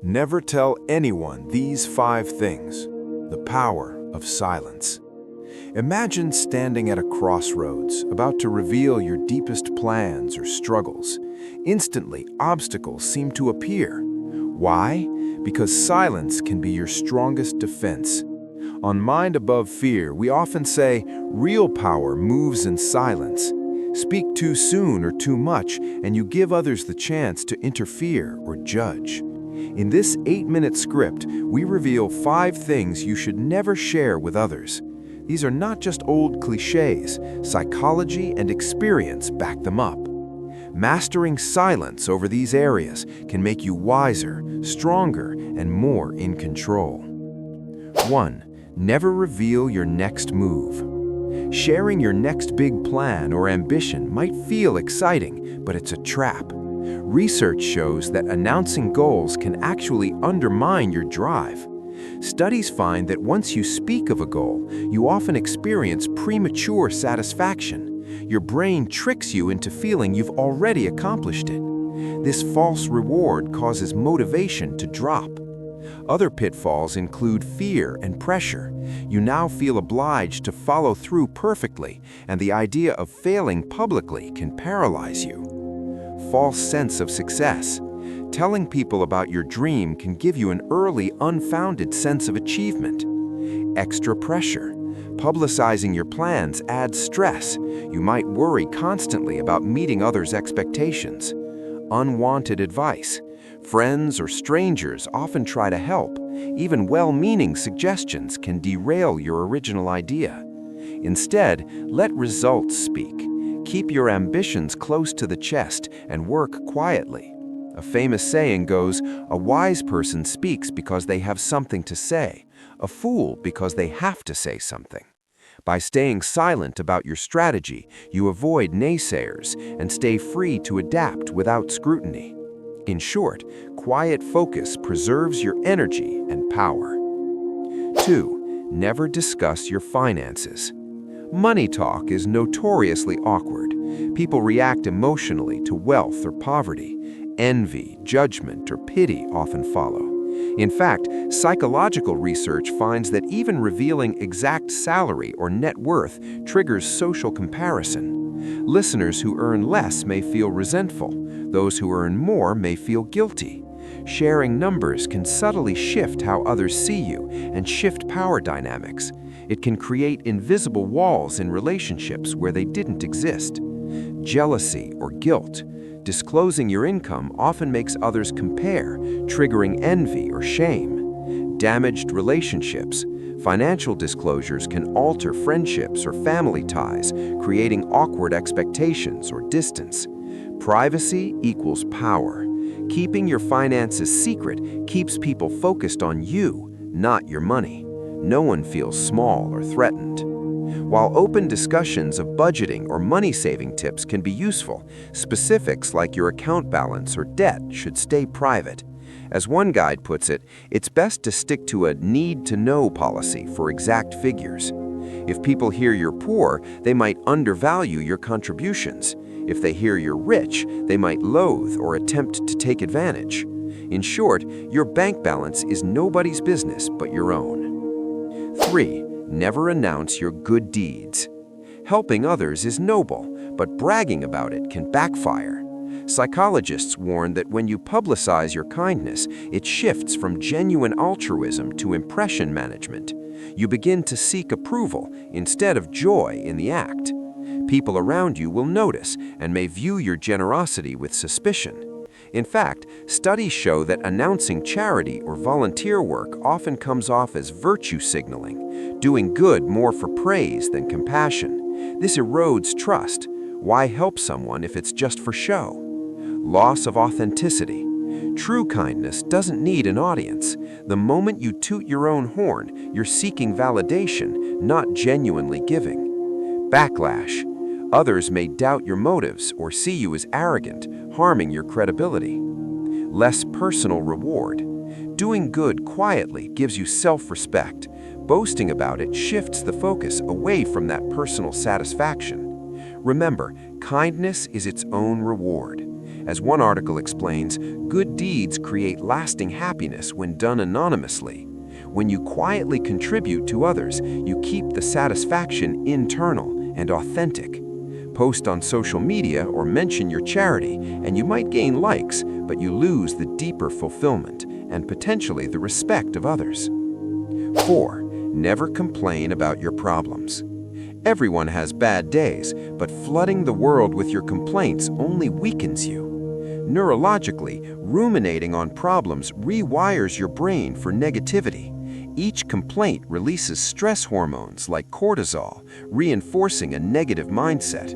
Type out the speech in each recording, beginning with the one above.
Never tell anyone these 5 things. The power of silence. Imagine standing at a crossroads, about to reveal your deepest plans or struggles. Instantly, obstacles seem to appear. Why? Because silence can be your strongest defense. On Mind Above Fear, we often say, real power moves in silence. Speak too soon or too much, and you give others the chance to interfere or judge. In this 8-minute script, we reveal 5 things you should never share with others. These are not just old cliches. Psychology and experience back them up. Mastering silence over these areas can make you wiser, stronger, and more in control. 1. Never reveal your next move. Sharing your next big plan or ambition might feel exciting, but it's a trap. Research shows that announcing goals can actually undermine your drive. Studies find that once you speak of a goal, you often experience premature satisfaction. Your brain tricks you into feeling you've already accomplished it. This false reward causes motivation to drop. Other pitfalls include fear and pressure. You now feel obliged to follow through perfectly, and the idea of failing publicly can paralyze you. False sense of success. Telling people about your dream can give you an early, unfounded sense of achievement. Extra pressure. Publicizing your plans adds stress. You might worry constantly about meeting others' expectations. Unwanted advice. Friends or strangers often try to help. Even well-meaning suggestions can derail your original idea. Instead, let results speak. Keep your ambitions close to the chest and work quietly. A famous saying goes, "A wise person speaks because they have something to say, a fool because they have to say something." By staying silent about your strategy, you avoid naysayers and stay free to adapt without scrutiny. In short, quiet focus preserves your energy and power. 2. Never discuss your finances. Money talk is notoriously awkward. People react emotionally to wealth or poverty. Envy, judgment, or pity often follow. In fact, psychological research finds that even revealing exact salary or net worth triggers social comparison. Listeners who earn less may feel resentful. Those who earn more may feel guilty. Sharing numbers can subtly shift how others see you and shift power dynamics. It can create invisible walls in relationships where they didn't exist. Jealousy or guilt. Disclosing your income often makes others compare, triggering envy or shame. Damaged relationships. Financial disclosures can alter friendships or family ties, creating awkward expectations or distance. Privacy equals power. Keeping your finances secret keeps people focused on you, not your money. No one feels small or threatened. While open discussions of budgeting or money-saving tips can be useful, specifics like your account balance or debt should stay private. As one guide puts it, it's best to stick to a need-to-know policy for exact figures. If people hear you're poor, they might undervalue your contributions. If they hear you're rich, they might loathe or attempt to take advantage. In short, your bank balance is nobody's business but your own. 3. Never announce your good deeds. Helping others is noble, but bragging about it can backfire. Psychologists warn that when you publicize your kindness, it shifts from genuine altruism to impression management. You begin to seek approval instead of joy in the act. People around you will notice and may view your generosity with suspicion. In fact, studies show that announcing charity or volunteer work often comes off as virtue signaling, doing good more for praise than compassion. This erodes trust. Why help someone if it's just for show? Loss of authenticity. True kindness doesn't need an audience. The moment you toot your own horn, you're seeking validation, not genuinely giving. Backlash. Others may doubt your motives or see you as arrogant, harming your credibility. Less personal reward. Doing good quietly gives you self-respect. Boasting about it shifts the focus away from that personal satisfaction. Remember, kindness is its own reward. As one article explains, good deeds create lasting happiness when done anonymously. When you quietly contribute to others, you keep the satisfaction internal and authentic. Post on social media or mention your charity, and you might gain likes, but you lose the deeper fulfillment and potentially the respect of others. 4. Never complain about your problems. Everyone has bad days, but flooding the world with your complaints only weakens you. Neurologically, ruminating on problems rewires your brain for negativity. Each complaint releases stress hormones like cortisol, reinforcing a negative mindset.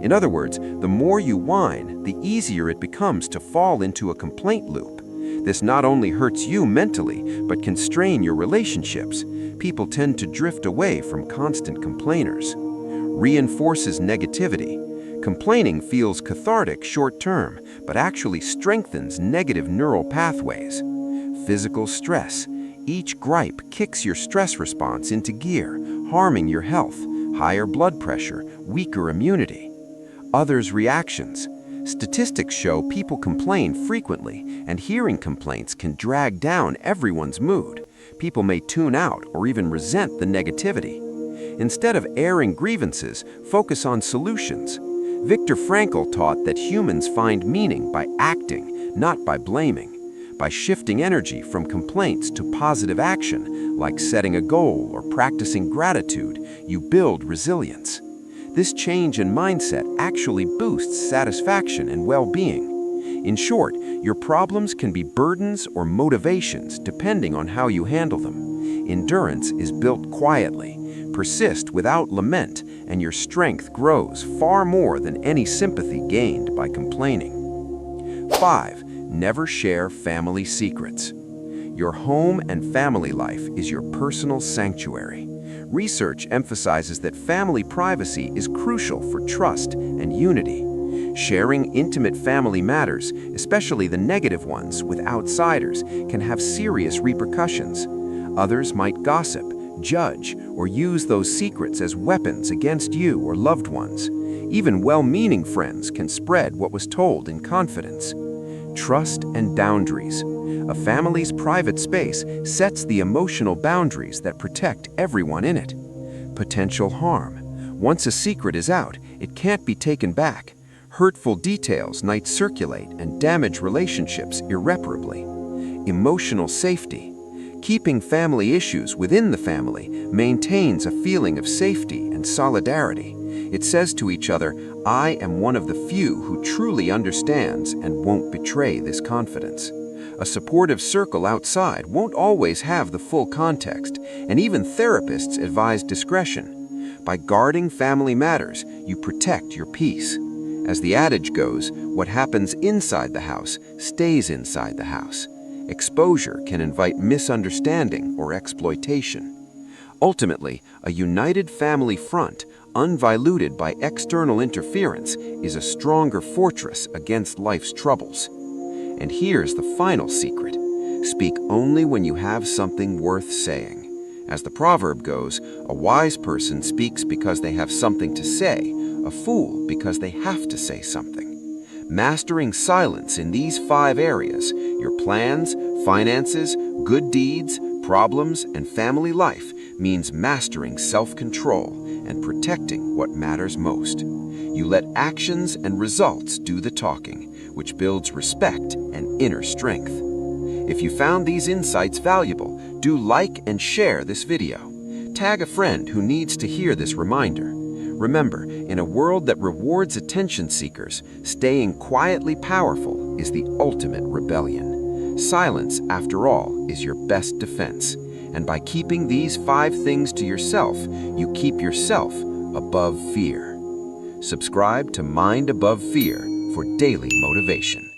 In other words, the more you whine, the easier it becomes to fall into a complaint loop. This not only hurts you mentally, but can strain your relationships. People tend to drift away from constant complainers. Reinforces negativity. Complaining feels cathartic short-term, but actually strengthens negative neural pathways. Physical stress. Each gripe kicks your stress response into gear, harming your health, higher blood pressure, weaker immunity. Others' reactions. Statistics show people complain frequently, and hearing complaints can drag down everyone's mood. People may tune out or even resent the negativity. Instead of airing grievances, focus on solutions. Viktor Frankl taught that humans find meaning by acting, not by blaming. By shifting energy from complaints to positive action, like setting a goal or practicing gratitude, you build resilience. This change in mindset actually boosts satisfaction and well-being. In short, your problems can be burdens or motivations depending on how you handle them. Endurance is built quietly. Persist without lament, and your strength grows far more than any sympathy gained by complaining. 5. Never share family secrets. Your home and family life is your personal sanctuary. Research emphasizes that family privacy is crucial for trust and unity. Sharing intimate family matters, especially the negative ones, with outsiders, can have serious repercussions. Others might gossip, judge, or use those secrets as weapons against you or loved ones. Even well-meaning friends can spread what was told in confidence. Trust and boundaries. A family's private space sets the emotional boundaries that protect everyone in it. Potential harm. Once a secret is out, it can't be taken back. Hurtful details might circulate and damage relationships irreparably. Emotional safety. Keeping family issues within the family maintains a feeling of safety and solidarity. It says to each other, "I am one of the few who truly understands and won't betray this confidence." A supportive circle outside won't always have the full context, and even therapists advise discretion. By guarding family matters, you protect your peace. As the adage goes, what happens inside the house stays inside the house. Exposure can invite misunderstanding or exploitation. Ultimately, a united family front, undiluted by external interference, is a stronger fortress against life's troubles. And here's the final secret. Speak only when you have something worth saying. As the proverb goes, a wise person speaks because they have something to say, a fool because they have to say something. Mastering silence in these 5 areas, your plans, finances, good deeds, problems, and family life, means mastering self-control and protecting what matters most. You let actions and results do the talking, which builds respect and inner strength. If you found these insights valuable, do like and share this video. Tag a friend who needs to hear this reminder. Remember, in a world that rewards attention seekers, staying quietly powerful is the ultimate rebellion. Silence, after all, is your best defense. And by keeping these 5 things to yourself, you keep yourself above fear. Subscribe to Mind Above Fear for daily motivation.